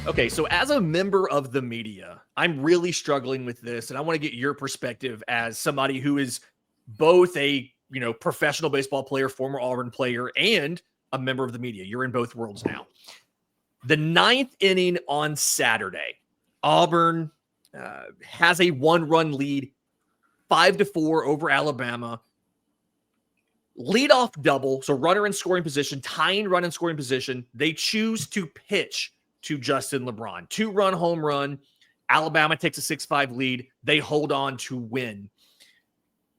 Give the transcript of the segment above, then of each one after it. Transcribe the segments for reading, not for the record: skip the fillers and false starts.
Okay, so as a member of the media, I'm really struggling with this, and I want to get your perspective as somebody who is both a professional baseball player, former Auburn player, and a member of the media. You're in both worlds now. The ninth inning on Saturday, Auburn has a 1-run lead, 5-4 over Alabama. Leadoff double, so runner in scoring position, tying run in scoring position. They choose to pitch to Justin LeBron. 2-run home run. Alabama takes a 6-5 lead. They hold on to win.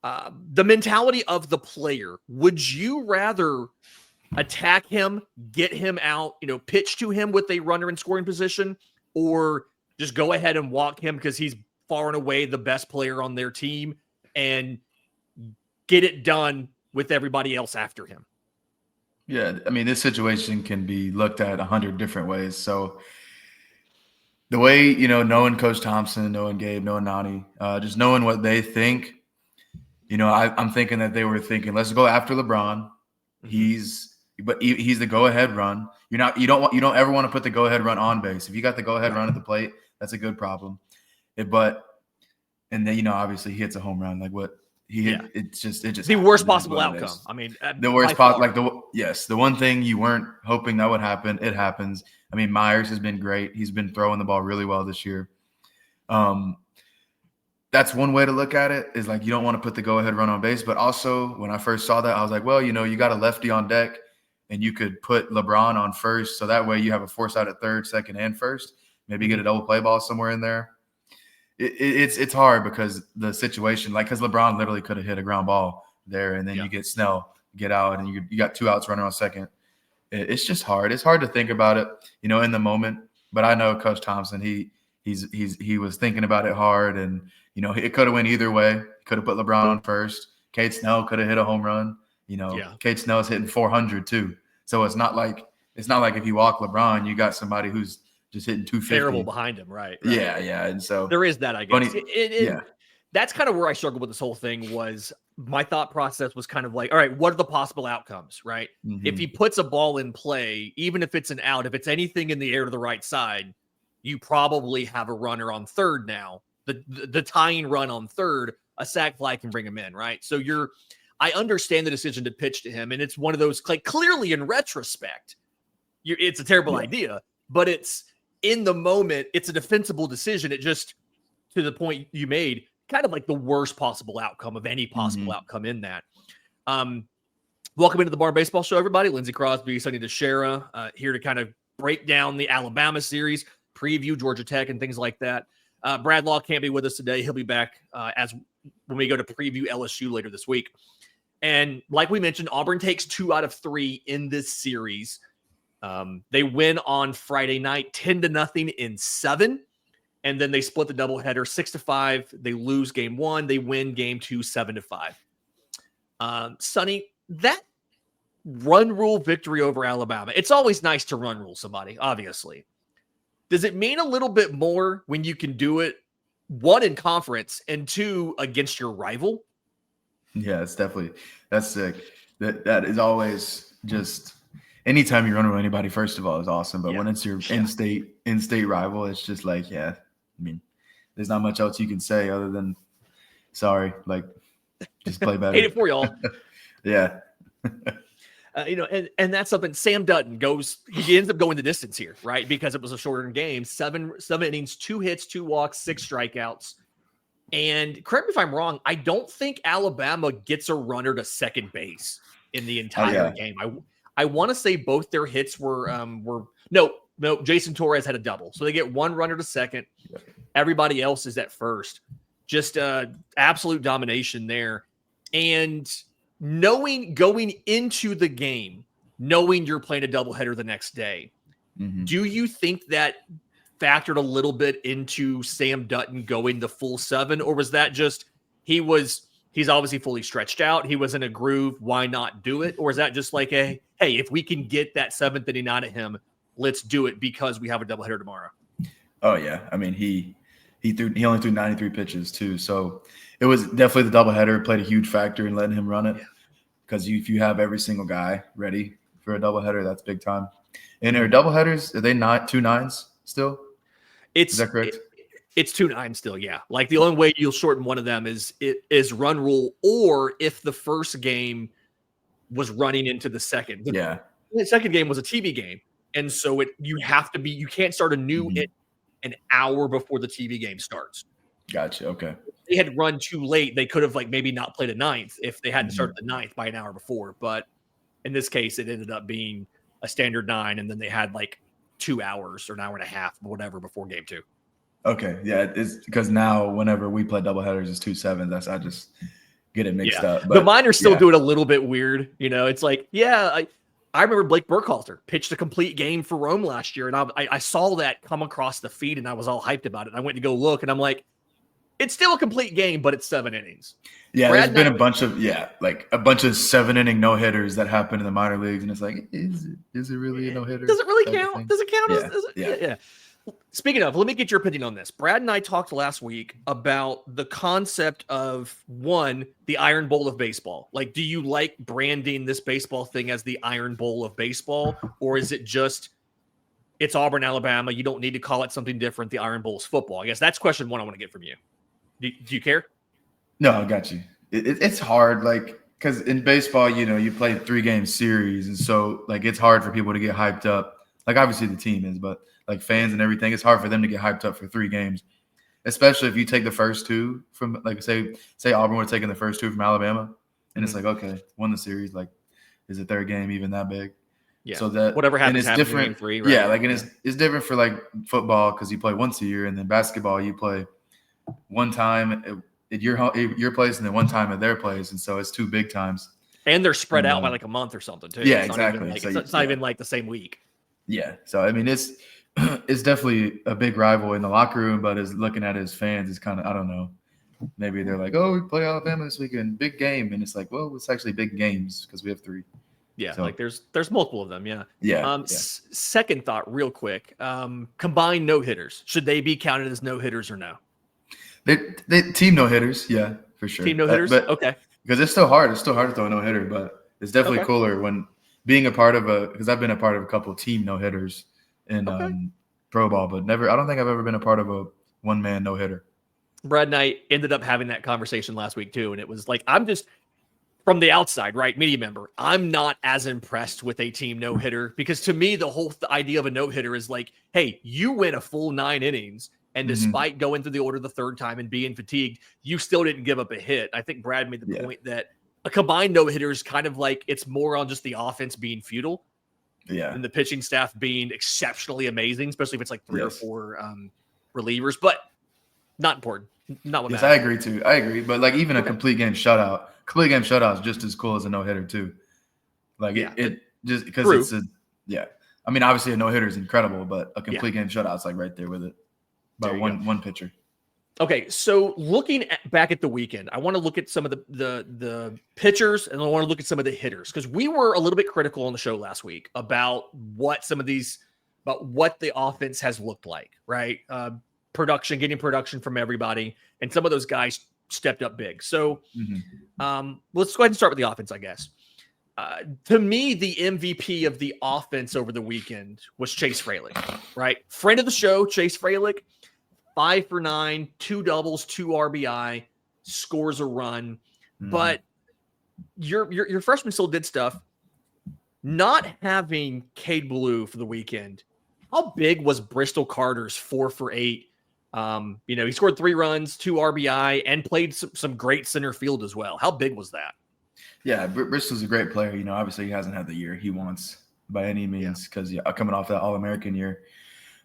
The mentality of the player, would you rather attack him, get him out, pitch to him with a runner in scoring position, or just go ahead and walk him because he's far and away the best player on their team and get it done with everybody else after him? Yeah, I mean, this situation can be looked at 100 different ways. So the way, knowing Coach Thompson, knowing Gabe, knowing Nani, just knowing what they think, I'm thinking that they were thinking, let's go after LeBron. Mm-hmm. He's the go-ahead run. You don't ever want to put the go-ahead run on base. If you got the go-ahead run at the plate, that's a good problem. And then obviously he hits a home run. Like what he hit, it's just the worst possible outcome. I mean, the worst possible. The one thing you weren't hoping that would happen, it happens. I mean, Myers has been great. He's been throwing the ball really well this year. That's one way to look at it, is like you don't want to put the go-ahead run on base. But also, when I first saw that, I was like, well, you got a lefty on deck, and you could put LeBron on first, so that way you have a force out at third, second, and first. Maybe get a double play ball somewhere in there. It's hard because the situation, because LeBron literally could have hit a ground ball there, and then you get Snell, get out, and you got 2 outs running on second. It's just hard. It's hard to think about it, in the moment. But I know Coach Thompson, he was thinking about it hard, and it could have went either way. Could have put LeBron on first. Kate Snell could have hit a home run. Kate Snell's hitting 400 too. So it's not like if you walk LeBron, you got somebody who's just hitting 250. Terrible behind him, right? Yeah. And so there is that, I guess. That's kind of where I struggled with this whole thing. Was my thought process was kind of like, all right, what are the possible outcomes, right? Mm-hmm. If he puts a ball in play, even if it's an out, if it's anything in the air to the right side, you probably have a runner on third now. The tying run on third, a sac fly can bring him in, right? So I understand the decision to pitch to him, and it's one of those, like, clearly in retrospect, it's a terrible idea, but it's in the moment, it's a defensible decision. It just, to the point you made, kind of like the worst possible outcome of any possible outcome in that. Welcome into the Barn Baseball Show, everybody. Lindsey Crosby, Sonny DeShera, here to kind of break down the Alabama series, preview Georgia Tech and things like that. Brad Law can't be with us today. He'll be back when we go to preview LSU later this week. And like we mentioned, Auburn takes 2 out of 3 in this series. They win on Friday night 10-0 in 7. And then they split the doubleheader 6-5. They lose game 1. They win game 2 7-5. Sonny, that run rule victory over Alabama. It's always nice to run rule somebody, obviously. Does it mean a little bit more when you can do it, 1, in conference, and 2, against your rival? Yeah, that's sick. That is always just, anytime you run with anybody, first of all, is awesome. But when it's your in-state rival, it's just like, I mean, there's not much else you can say other than sorry, like, just play better. Hate it for y'all. Yeah. And that's something. Sam Dutton he ends up going the distance here, right? Because it was a shorter game. 7 innings, 2 hits, 2 walks, 6 strikeouts. And correct me if I'm wrong, I don't think Alabama gets a runner to second base in the entire game. I want to say both their hits were no, Jason Torres had a double. So they get 1 runner to second. Everybody else is at first. Just absolute domination there. And going into the game, knowing you're playing a doubleheader the next day, do you think that factored a little bit into Sam Dutton going the full 7, or was that just he's obviously fully stretched out, he was in a groove, why not do it? Or is that just like hey, if we can get that 7th inning out of him, let's do it because we have a doubleheader tomorrow? Oh yeah, I mean he only threw 93 pitches too, so it was definitely the doubleheader played a huge factor in letting him run it. Because if you have every single guy ready for a doubleheader, that's big time. And our doubleheaders, are they not 2 9s? still. Is that correct? It's 2-9 still, yeah. Like the only way you'll shorten one of them is run rule, or if the first game was running into the second. The second game was a TV game, and so you can't start a new an hour before the TV game starts. Gotcha. Okay. If they had run too late, they could have maybe not played a ninth if they hadn't started the ninth by an hour before. But in this case, it ended up being a standard 9, and then they had 2 hours or an hour and a half, whatever, before game 2. Okay, yeah, it's because now whenever we play doubleheaders, it's 2/7. I just get it mixed up. But the minors still do it a little bit weird. It's I remember Blake Burkhalter pitched a complete game for Rome last year, and I saw that come across the feed, and I was all hyped about it. And I went to go look, and I'm like, it's still a complete game, but it's 7 innings. Yeah, there's been a bunch of 7-inning no-hitters that happen in the minor leagues, and it's like, is it really a no-hitter? Does it really count? Does it count? Yeah. Speaking of, let me get your opinion on this. Brad and I talked last week about the concept of, one, the Iron Bowl of baseball. Do you like branding this baseball thing as the Iron Bowl of baseball, or is it just it's Auburn, Alabama? You don't need to call it something different. The Iron Bowl is football. I guess that's question one I want to get from you. Do you care? No, I got you. It's hard, because in baseball, you play 3-game series, and so it's hard for people to get hyped up. Obviously the team is, but fans and everything, it's hard for them to get hyped up for 3 games, especially if you take the first 2 from say Auburn would have taken the first 2 from Alabama, and it's okay, won the series. Is the 3rd game even that big? Yeah. So that whatever happens, it's different. In game 3, right? Yeah, and it's different for football because you play once a year, and then basketball you play one time at your place and then one time at their place, and so it's 2 big times. And they're spread out by a month or something too. Yeah, exactly. It's not even the same week. Yeah. So it's definitely a big rival in the locker room, but as looking at his fans, it's kind of, I don't know. Maybe they're like, oh, we play Alabama this weekend, big game, and it's well, it's actually big games because we have 3. Yeah, so, there's multiple of them. Yeah. Yeah. Second thought, real quick. Combined no hitters, should they be counted as no hitters or no? They team no hitters, yeah, for sure. Team no hitters, okay. Because it's still hard. It's still hard to throw a no hitter, but it's definitely cooler when being a part of because I've been a part of a couple of team no hitters in pro ball, but never. I don't think I've ever been a part of a 1-man no hitter. Brad and I ended up having that conversation last week too, and it was I'm just from the outside, right, media member. I'm not as impressed with a team no hitter because to me the whole idea of a no hitter is hey, you win a full 9 innings. And despite going through the order the 3rd time and being fatigued, you still didn't give up a hit. I think Brad made the point that a combined no-hitter is kind of it's more on just the offense being futile. Yeah. And the pitching staff being exceptionally amazing, especially if it's 3 or 4 relievers, but not important. Not what matters. I agree too. I agree. But even a complete game shutout is just as cool as a no-hitter too. It just because it's I mean, obviously a no-hitter is incredible, but a complete game shutout's right there with it. By one pitcher. Okay, so looking back at the weekend, I want to look at some of the pitchers, and I want to look at some of the hitters because we were a little bit critical on the show last week about what the offense has looked like, right? Getting production from everybody, and some of those guys stepped up big. So let's go ahead and start with the offense, I guess. To me, the MVP of the offense over the weekend was Chase Fralick, right? Friend of the show, Chase Fralick. 5 for 9, 2 doubles, 2 RBI, scores a run. But your freshman still did stuff. Not having Cade Ballou for the weekend, how big was Bristol Carter's 4 for 8? He scored 3 runs, 2 RBI, and played some great center field as well. How big was that? Yeah, Bristol's a great player. Obviously he hasn't had the year he wants by any means because coming off that All-American year.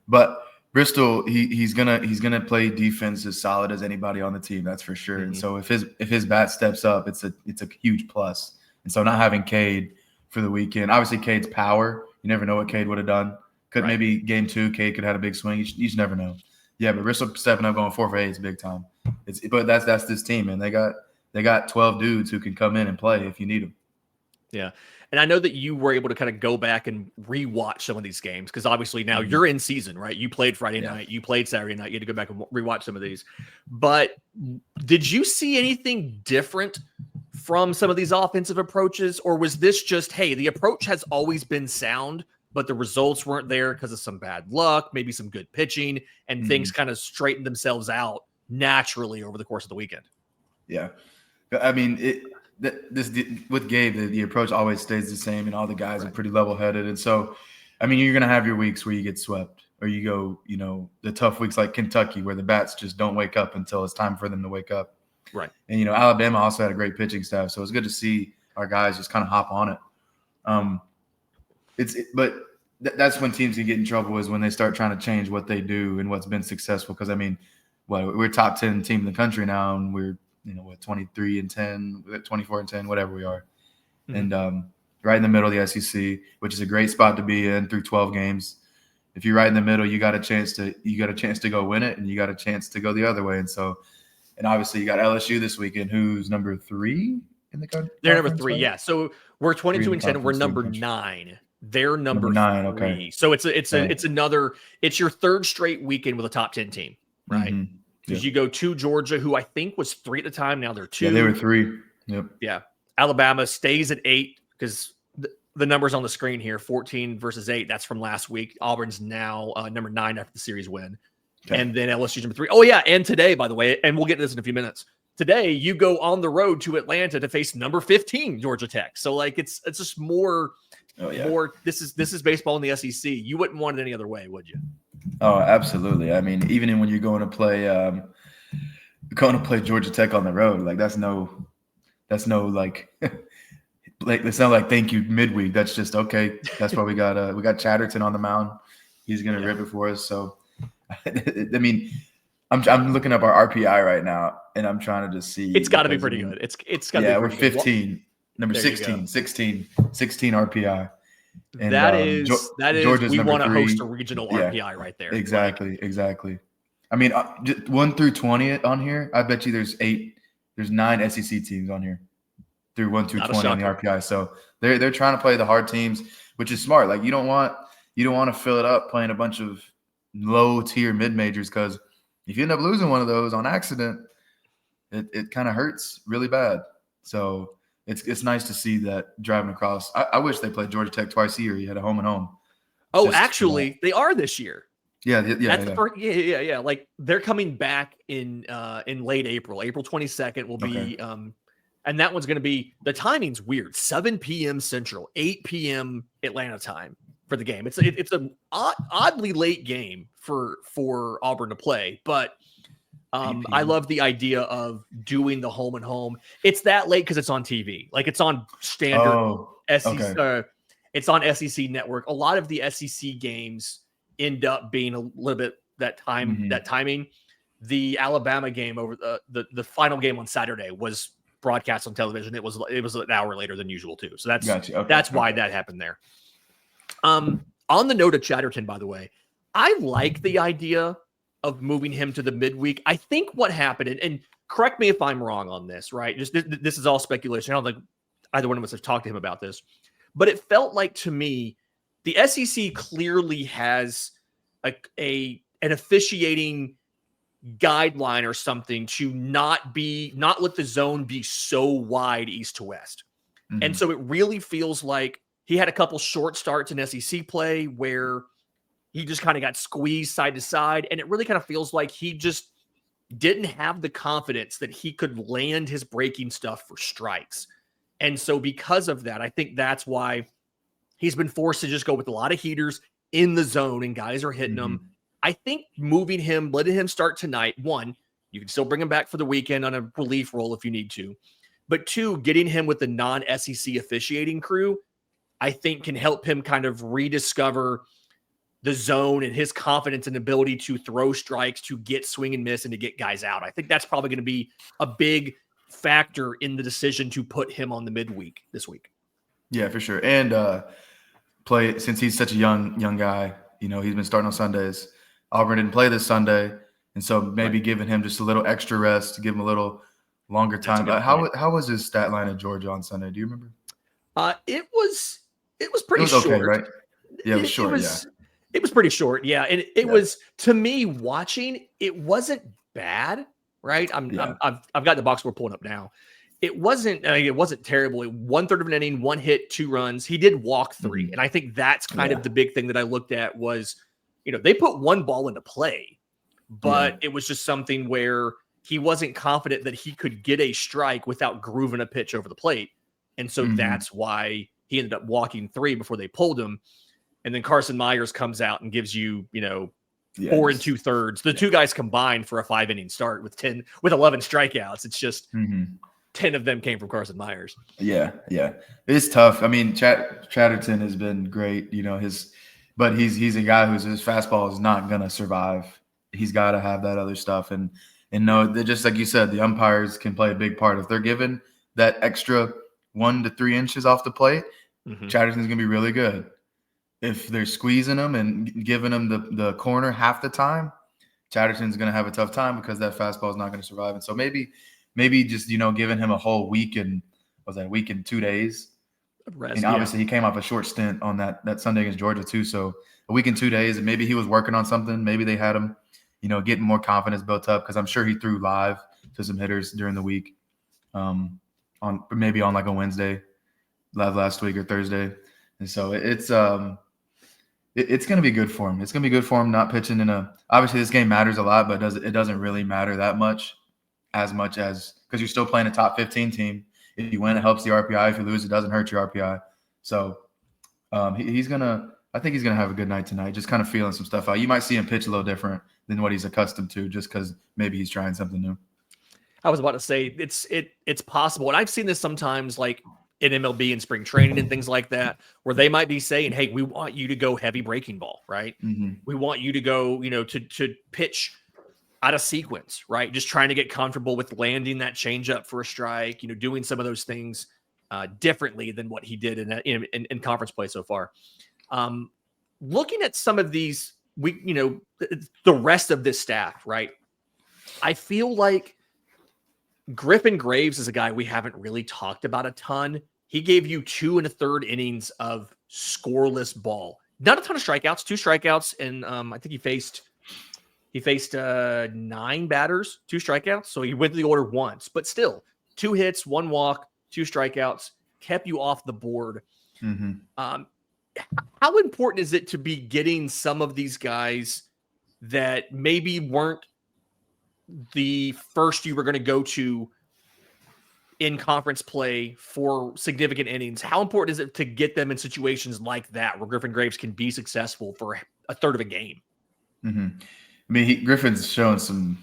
But Bristol, he's gonna play defense as solid as anybody on the team. That's for sure. And so if his bat steps up, it's a huge plus. And so not having Cade for the weekend, obviously Cade's power. You never know what Cade would have done. Maybe game 2, Cade could have had a big swing. You just never know. Yeah, but Bristol stepping up, going 4 for 8 is big time. But that's this team, and they got 12 dudes who can come in and play if you need them. Yeah. And I know that you were able to kind of go back and rewatch some of these games because obviously now you're in season, right? You played Friday night, you played Saturday night. You had to go back and rewatch some of these. But did you see anything different from some of these offensive approaches, or was this just, hey, the approach has always been sound, but the results weren't there because of some bad luck, maybe some good pitching, and things kind of straightened themselves out naturally over the course of the weekend. Yeah. I mean, with Gabe, the approach always stays the same, and all the guys are pretty level-headed. And so, I mean, you're going to have your weeks where you get swept, or you go, the tough weeks like Kentucky where the bats just don't wake up until it's time for them to wake up. Right. And, Alabama also had a great pitching staff, so it's good to see our guys just kind of hop on it. That's when teams can get in trouble, is when they start trying to change what they do and what's been successful. Because, I mean, we're top 10 team in the country now, and we're 23-10, 24-10, whatever we are. Mm-hmm. And right in the middle of the SEC, which is a great spot to be in through 12 games. If you're right in the middle, you got a chance to go win it, and you got a chance to go the other way. And obviously you got LSU this weekend, who's number 3 in the country. They're number 3, yeah. So we're 22-10, we're number 9. They're number 9. 3. Okay. So it's your third straight weekend with a top 10 team, right? Mm-hmm. Because you go to Georgia, who I think was 3 at the time. Now they're 2. Yeah, they were 3. Yep. Yeah. Alabama stays at 8 because the numbers on the screen here, 14 versus 8. That's from last week. Auburn's now number 9 after the series win. Okay. And then LSU's number 3. Oh, yeah. And today, by the way, and we'll get to this in a few minutes. Today, you go on the road to Atlanta to face number 15, Georgia Tech. So, it's just more. Oh, yeah. More. This is baseball in the SEC. You wouldn't want it any other way, would you? Oh, absolutely. I mean, even when you're going to play Georgia Tech on the road, that's no it's not like thank you midweek. That's just okay. That's why we got Chatterton on the mound. He's gonna rip it for us. So, I mean, I'm looking up our RPI right now, and I'm trying to just see. It's got to be pretty good. It's got to be. Yeah, we're 15, number 16 RPI. And that is Georgia's we want to 3. host a regional RPI right there. Exactly. I mean, 1 through 20 on here. I bet you there's 9 SEC teams on here through 1 through 20 on the RPI. So they're trying to play the hard teams, which is smart. You don't want to fill it up playing a bunch of low tier mid majors, because if you end up losing one of those on accident, it kind of hurts really bad. So it's nice to see that driving across. I wish they played Georgia Tech twice a year. You had a home and home. Oh, actually, they are this year. Yeah. That's the first. Yeah. They're coming back in late April. April 22nd will be. And that one's going to be, the timing's weird. 7 p.m. Central, 8 p.m. Atlanta time for the game. It's an oddly late game for Auburn to play, but. I love the idea of doing the home and home. It's that late because it's on TV. It's on standard SEC. Okay. It's on SEC Network. A lot of the SEC games end up being a little bit that timing. The Alabama game over the final game on Saturday was broadcast on television. It was an hour later than usual too. So that's why that happened there. On the note of Chatterton, by the way, I like the idea of moving him to the midweek. I think what happened, and correct me if I'm wrong on this, right? Just this is all speculation. I don't think either one of us have talked to him about this, but it felt like to me, the SEC clearly has an officiating guideline or something to not let the zone be so wide east to west. Mm-hmm. And so it really feels like he had a couple short starts in SEC play where he just kind of got squeezed side to side. And it really kind of feels like he just didn't have the confidence that he could land his breaking stuff for strikes. And so because of that, I think that's why he's been forced to just go with a lot of heaters in the zone and guys are hitting him. I think moving him, letting him start tonight, 1, you can still bring him back for the weekend on a relief role if you need to. But 2, getting him with the non-SEC officiating crew, I think can help him kind of rediscover the zone and his confidence and ability to throw strikes, to get swing and miss, and to get guys out. I think that's probably going to be a big factor in the decision to put him on the midweek this week. Yeah, for sure. And play, since he's such a young guy, he's been starting on Sundays. Auburn didn't play this Sunday, and so maybe giving him just a little extra rest to give him a little longer time. How was his stat line at Georgia on Sunday? Do you remember? It was pretty short. Okay, right? Yeah, it was short. It was pretty short, yeah. And it was, to me, watching, it wasn't bad, right? I've got the box score pulling up now. it wasn't terrible. 1/3 of an inning, 1 hit, 2 runs. He did walk 3. And I think that's kind of the big thing that I looked at was, they put 1 ball into play, but it was just something where he wasn't confident that he could get a strike without grooving a pitch over the plate. And so that's why he ended up walking 3 before they pulled him. And then Carson Myers comes out and gives you, 4 2/3. The 2 guys combined for a 5-inning start with 11 strikeouts. It's just 10 of them came from Carson Myers. Yeah. It's tough. I mean, Chatterton has been great, but he's a guy his fastball is not gonna survive. He's got to have that other stuff, and no, just like you said, the umpires can play a big part. If they're given that extra 1 to 3 inches off the plate, Chatterton's gonna be really good. If they're squeezing him and giving him the corner half the time, Chatterton's gonna have a tough time because that fastball is not gonna survive. And so maybe just giving him a whole week and 2 days. Rest, and obviously he came off a short stint on that Sunday against Georgia too. So a week and 2 days, and maybe he was working on something. Maybe they had him, getting more confidence built up, because I'm sure he threw live to some hitters during the week, on like a Wednesday, last week or Thursday. And so it's going to be good for him. It's going to be good for him not pitching obviously this game matters a lot, but it doesn't really matter that much as because you're still playing a top 15 team. If you win, it helps the RPI. If you lose, it doesn't hurt your RPI. So I think he's going to have a good night tonight, just kind of feeling some stuff out. You might see him pitch a little different than what he's accustomed to, just because maybe he's trying something new. I was about to say it's possible. And I've seen this sometimes, like in MLB and spring training and things like that, where they might be saying, hey, we want you to go heavy breaking ball, right? We want you to go, to pitch out of sequence, right? Just trying to get comfortable with landing that changeup for a strike, doing some of those things differently than what he did in conference play so far. Looking at some of these, the rest of this staff, right? I feel like Griffin Graves is a guy we haven't really talked about a ton. He gave you 2 1/3 innings of scoreless ball. Not a ton of strikeouts, 2 strikeouts, and I think he faced 9 batters, 2 strikeouts. So he went to the order once, but still 2 hits, 1 walk, 2 strikeouts, kept you off the board. How important is it to be getting some of these guys that maybe weren't the first you were going to go to in conference play for significant innings? How important is it to get them in situations like that where Griffin Graves can be successful for a third of a game? I mean, Griffin's shown some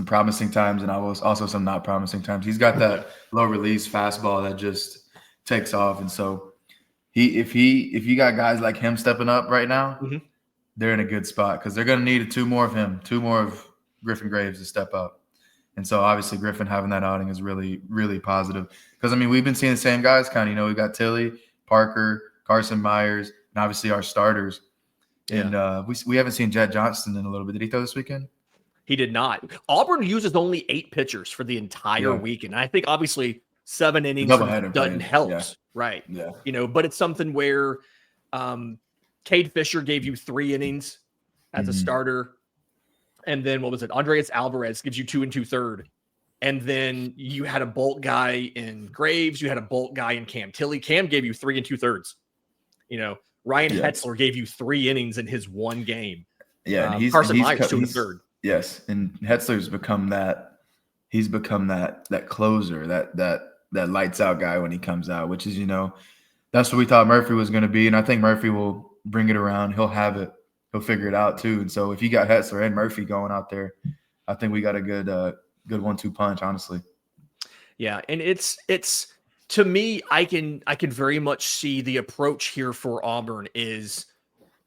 promising times and also some not promising times. He's got that low release fastball that just takes off, and so if you got guys like him stepping up right now, they're in a good spot, because they're going to need 2 more of him, 2 more of Griffin Graves to step up. And so obviously Griffin having that outing is really, really positive, because, I mean, we've been seeing the same guys kind of, we've got Tilly, Parker, Carson Myers, and obviously our starters. And we haven't seen Jett Johnston in a little bit. Did he throw this weekend? He did not. Auburn uses only 8 pitchers for the entire weekend. I think obviously 7 innings Dutton helps, right? Yeah. But it's something where Cade Fisher gave you 3 innings as a starter. And then what was it? Andreas Alvarez gives you 2 2/3. And then you had a bolt guy in Graves. You had a bolt guy in Cam Tilly. Cam gave you 3 2/3. Ryan Hetzler gave you 3 innings in his 1 game. Yeah, and Carson Myers 2 1/3. Yes, and Hetzler's become that. He's become that closer, that lights out guy when he comes out, which is that's what we thought Murphy was going to be, and I think Murphy will bring it around. He'll have it. He'll figure it out too. And so if you got Hetzler and Murphy going out there, I think we got a good 1-2 punch, honestly. Yeah, and it's to me, I can very much see the approach here for Auburn is,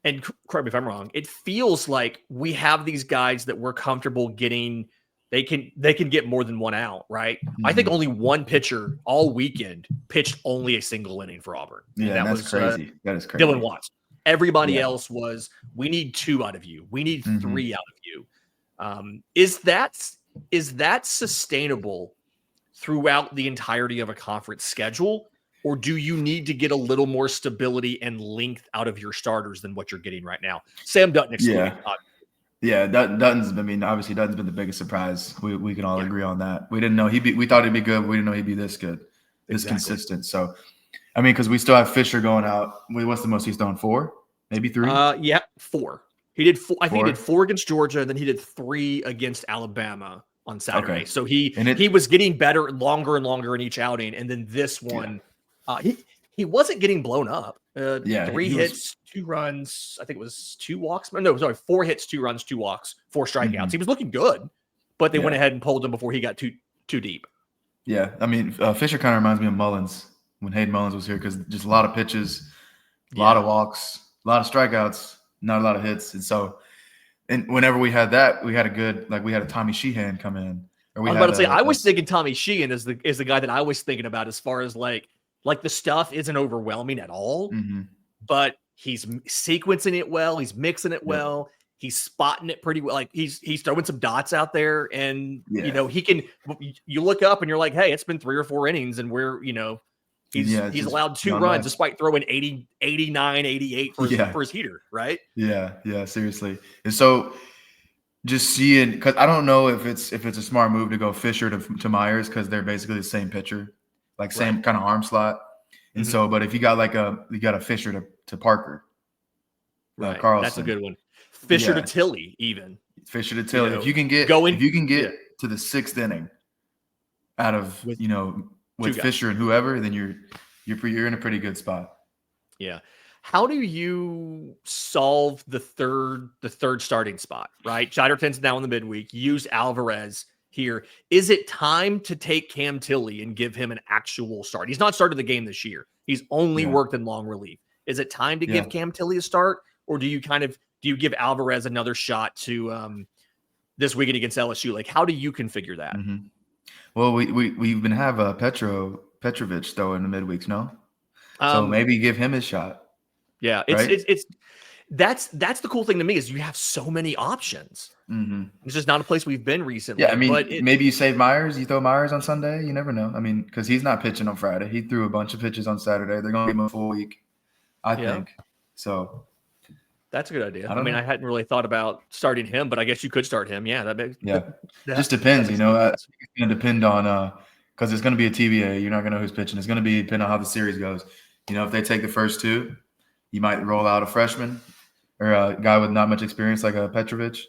and correct me if I'm wrong, it feels like we have these guys that we're comfortable getting. They can get more than 1 out, right? I think only 1 pitcher all weekend pitched only a single inning for Auburn. Yeah, and that's crazy. That is crazy. Dylan Watts. Everybody else was, we need 2 out of you. We need 3 out of you. Is that sustainable throughout the entirety of a conference schedule? Or do you need to get a little more stability and length out of your starters than what you're getting right now? Sam Dutton excluded. Yeah, Dutton's. I mean, obviously Dutton's been the biggest surprise. We can all agree on that. We didn't know we thought he'd be good. But we didn't know he'd be this good, this consistent. So, I mean, because we still have Fisher going out. What's the most he's thrown? 4, maybe 3. Yeah, 4. He did 4. I think he did 4 against Georgia, and then he did 3 against Alabama on Saturday. Okay. So he was getting better, longer and longer in each outing, and then this one, he wasn't getting blown up. 3 hits, 2 runs. I think it was 2 walks. No, sorry, 4 hits, 2 runs, 2 walks, 4 strikeouts. Mm-hmm. He was looking good, but they went ahead and pulled him before he got too deep. Yeah, I mean, Fisher kind of reminds me of Mullins when Hayden Mullins was here, because just a lot of pitches, a lot of walks, a lot of strikeouts, not a lot of hits. And so, and whenever we had that, we had a Tommy Sheehan come in. I was about to say, I was thinking Tommy Sheehan is the guy that I was thinking about as far as like the stuff isn't overwhelming at all, but he's sequencing it well. He's mixing it well. He's spotting it pretty well. Like he's throwing some dots out there, and he can. You look up and you're like, hey, it's been 3 or 4 innings, and he's allowed 2 runs despite throwing 80, 89, 88 for his heater, right? Yeah, seriously. And so just seeing, because I don't know if it's a smart move to go Fisher to Myers, because they're basically the same pitcher, like same kind of arm slot. And so, but if you got a Fisher to Parker, right? Carlson, that's a good one. Fisher to Tilley, even Fisher to Tilley. If you can get to the 6th inning out of with Fisher and whoever, then you're in a pretty good spot. Yeah. How do you solve the third starting spot? Right, Chatterton's now in the midweek. Use Alvarez here. Is it time to take Cam Tilley and give him an actual start? He's not started the game this year. He's only worked in long relief. Is it time to give Cam Tilley a start, or do you give Alvarez another shot to this weekend against LSU? Like, how do you configure that? Mm-hmm. Well, we've been have Petrovic though in the midweeks, no? So maybe give him his shot. Yeah, it's that's the cool thing to me is you have so many options. Mm-hmm. It's just not a place we've been recently. Yeah, I mean, maybe you save Myers. You throw Myers on Sunday. You never know. I mean, because he's not pitching on Friday. He threw a bunch of pitches on Saturday. They're going to give him a full week, I think. So that's a good idea. I mean, I hadn't really thought about starting him, but I guess you could start him. Yeah, just depends. It's going to depend on because it's going to be a TBA. You're not going to know who's pitching. It's going to depend on how the series goes. If they take the first 2, you might roll out a freshman or a guy with not much experience like a Petrovic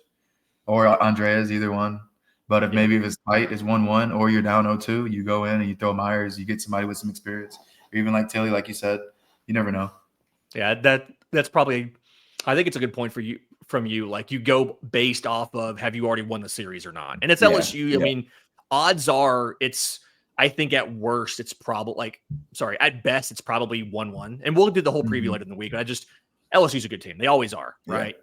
or Andreas, either one. But if it's tight, it's 1-1, or you're down 0-2, you go in and you throw Myers, you get somebody with some experience. Or even like Tilley, like you said, you never know. Yeah, that's probably – I think it's a good point from you. Like, you go based off of have you already won the series or not. And it's LSU. I mean, odds are I think at worst it's probably at best it's probably 1-1. And we'll do the whole preview later in the week. But LSU's a good team. They always are, right?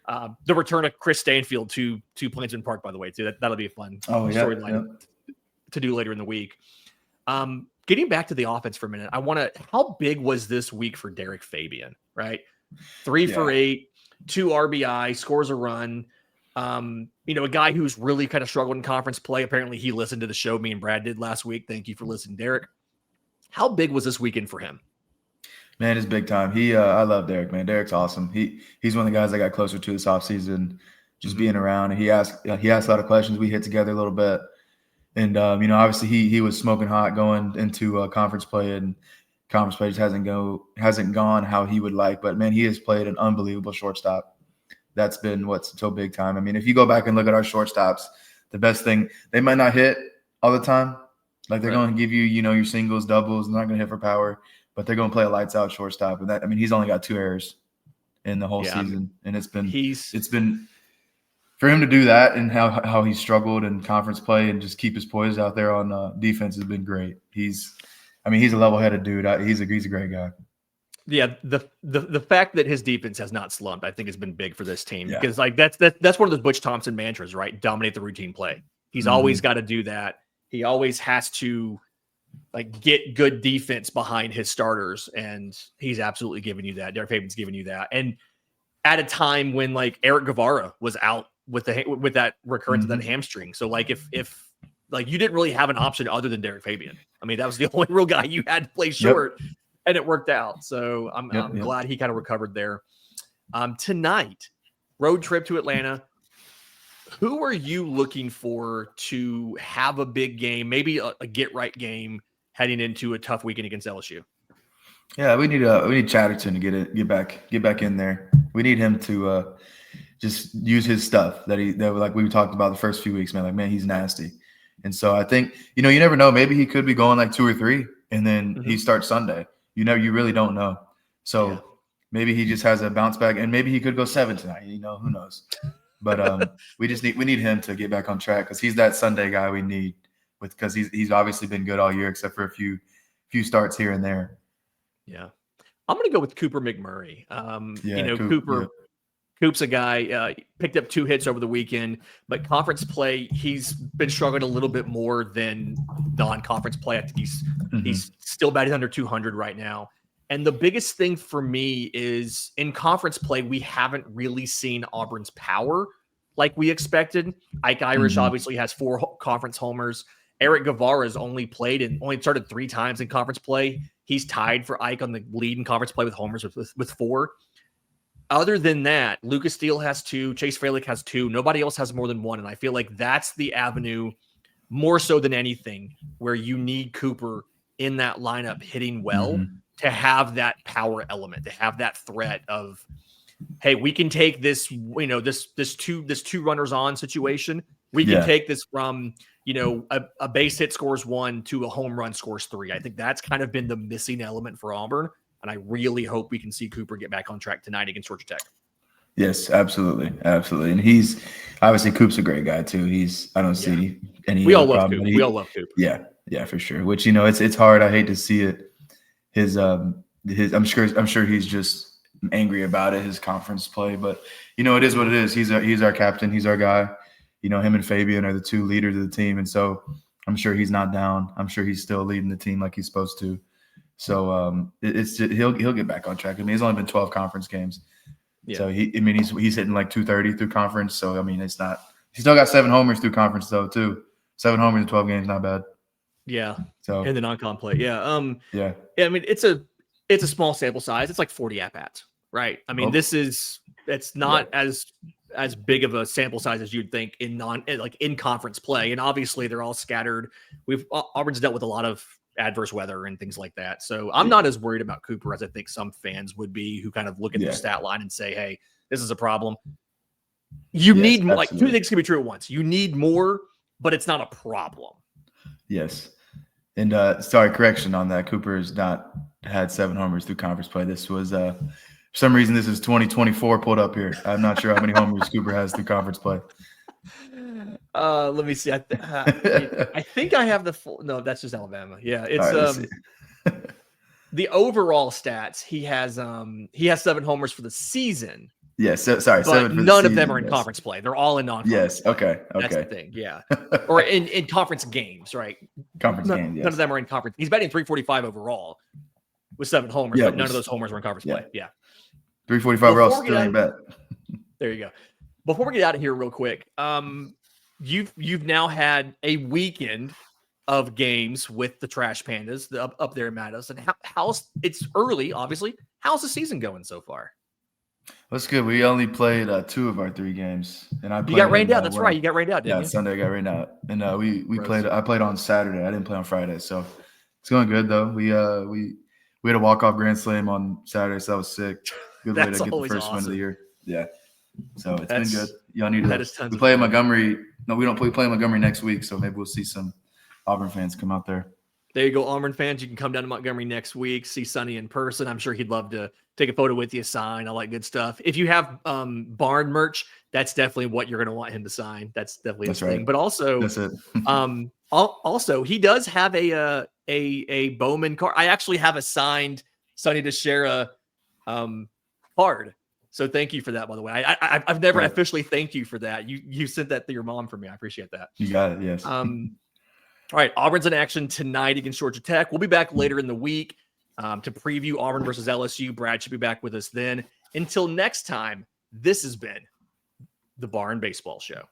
The return of Chris Stanfield to Plainsman Park, by the way, too. That'll be a fun storyline to do later in the week. Getting back to the offense for a minute, how big was this week for Derek Fabian, right? 3 for 8, 2 RBI, scores a run. A guy who's really kind of struggled in conference play. Apparently he listened to the show me and Brad did last week. Thank you for listening, Derek. How big was this weekend for him? Man, it's big time. I love Derek, man. Derek's awesome. He's one of the guys I got closer to this offseason, just being around. And he asked a lot of questions. We hit together a little bit. And, obviously he was smoking hot going into conference play, and conference play just hasn't gone how he would like. But, man, he has played an unbelievable shortstop. That's been so big time. I mean, if you go back and look at our shortstops, the best thing, they might not hit all the time. Like, they're going to give you, your singles, doubles. They're not going to hit for power, but they're going to play a lights out shortstop. And he's only got 2 errors in the whole season. And it's been for him to do that, and how he struggled in conference play and just keep his poise out there on defense has been great. He's a level-headed dude. He's a great guy. Yeah, the fact that his defense has not slumped, I think, has been big for this team, because that's one of those Butch Thompson mantras, right? Dominate the routine play. He's always got to do that. He always has to get good defense behind his starters, and he's absolutely giving you that. Derek Fabian's giving you that, and at a time when Eric Guevara was out with that recurrence of that hamstring. So if you didn't really have an option other than Derek Fabian. I mean, that was the only real guy you had to play short. Yep. And it worked out. So I'm glad he kind of recovered there. Tonight, road trip to Atlanta. Who are you looking for to have a big game, maybe a get-right game heading into a tough weekend against LSU? Yeah, we need Chatterton to get back in there. We need him to just use his stuff that like we talked about the first few weeks, man. Like, man, he's nasty. And so I think, you never know. Maybe he could be going like 2 or 3 and then he starts Sunday. You really don't know. So maybe he just has a bounce back and maybe he could go 7 tonight. Who knows? But we need him to get back on track because he's that Sunday guy we need because he's obviously been good all year except for a few starts here and there. Yeah. I'm going to go with Cooper McMurray. Coop's a guy, picked up 2 hits over the weekend, but conference play, he's been struggling a little bit more than non-conference play. I think he's still batting under 200 right now. And the biggest thing for me is in conference play, we haven't really seen Auburn's power like we expected. Ike Irish obviously has 4 conference homers. Eric Guevara's only started 3 times in conference play. He's tied for Ike on the lead in conference play with homers with 4. Other than that, Lucas Steele has 2, Chase Fralick has 2. Nobody else has more than 1. And I feel like that's the avenue more so than anything where you need Cooper in that lineup hitting well to have that power element, to have that threat of, hey, we can take this, this 2 runners on situation. We can take this from, a base hit scores 1 to a home run scores 3. I think that's kind of been the missing element for Auburn. And I really hope we can see Cooper get back on track tonight against Georgia Tech. Yes, absolutely. Absolutely. And he's obviously Coop's a great guy too. I don't see any we all love Coop. We all love Coop. Yeah, for sure. Which, it's hard. I hate to see it. I'm sure he's just angry about it, his conference play, but it is what it is. He's our captain, he's our guy. Him and Fabian are the 2 leaders of the team. And so I'm sure he's not down. I'm sure he's still leading the team like he's supposed to. So he'll get back on track. I mean, he's only been 12 conference games. Yeah. So he's hitting like 230 through conference. So it's not. He still got 7 homers through conference though too. 7 homers in 12 games, not bad. Yeah. So in the non-con play, yeah. Yeah. I mean, it's a small sample size. It's like 40 at-bats, right? I mean, it's not as big of a sample size as you'd think in conference play. And obviously they're all scattered. Auburn's dealt with a lot of adverse weather and things like that. So I'm not as worried about Cooper as I think some fans would be who kind of look at the stat line and say, hey, this is a problem. You need more, like 2 things can be true at once. You need more, but it's not a problem. Yes. And sorry, correction on that. Cooper has not had 7 homers through conference play. This was for some reason this is 2024 pulled up here. I'm not sure how many homers Cooper has through conference play. Let me see. I think I have the full. No, that's just Alabama. Yeah, it's the overall stats. He has 7 homers for the season. Yes, sorry, 7 for the none of season, them are in conference play. They're all in non-conference. Yes, okay. That's the thing. Yeah, or in conference games, right? Conference games. Yes. None of them are in conference. He's batting 345 overall with 7 homers, but none of those homers were in conference play. Yeah, 345 overall still ain't bad. There you go. Before we get out of here, real quick, you've now had a weekend of games with the Trash Pandas up there in Madison. How's it's early, obviously. How's the season going so far? That's good. We only played 2 of our 3 games, and you got rained out. That's right. You got rained out, didn't you? Yeah, Sunday I got rained out, and we played. I played on Saturday. I didn't play on Friday, so it's going good though. We had a walk-off grand slam on Saturday, so that was sick. Good way to get the first win of the year. Yeah. So it's been good. Y'all need to. We play in Montgomery. No, we don't. We play in Montgomery next week, so maybe we'll see some Auburn fans come out there. There you go, Auburn fans. You can come down to Montgomery next week, see Sonny in person. I'm sure he'd love to take a photo with you, sign all that good stuff. If you have barn merch, that's definitely what you're going to want him to sign. That's definitely his thing. But also, that's it. Also, he does have a Bowman card. I actually have a signed Sonny DeShera card. So thank you for that, by the way. I've never officially thanked you for that. You sent that to your mom for me. I appreciate that. You got it. Yes. All right. Auburn's in action tonight against Georgia Tech. We'll be back later in the week to preview Auburn versus LSU. Brad should be back with us then. Until next time, this has been the Barn Baseball Show.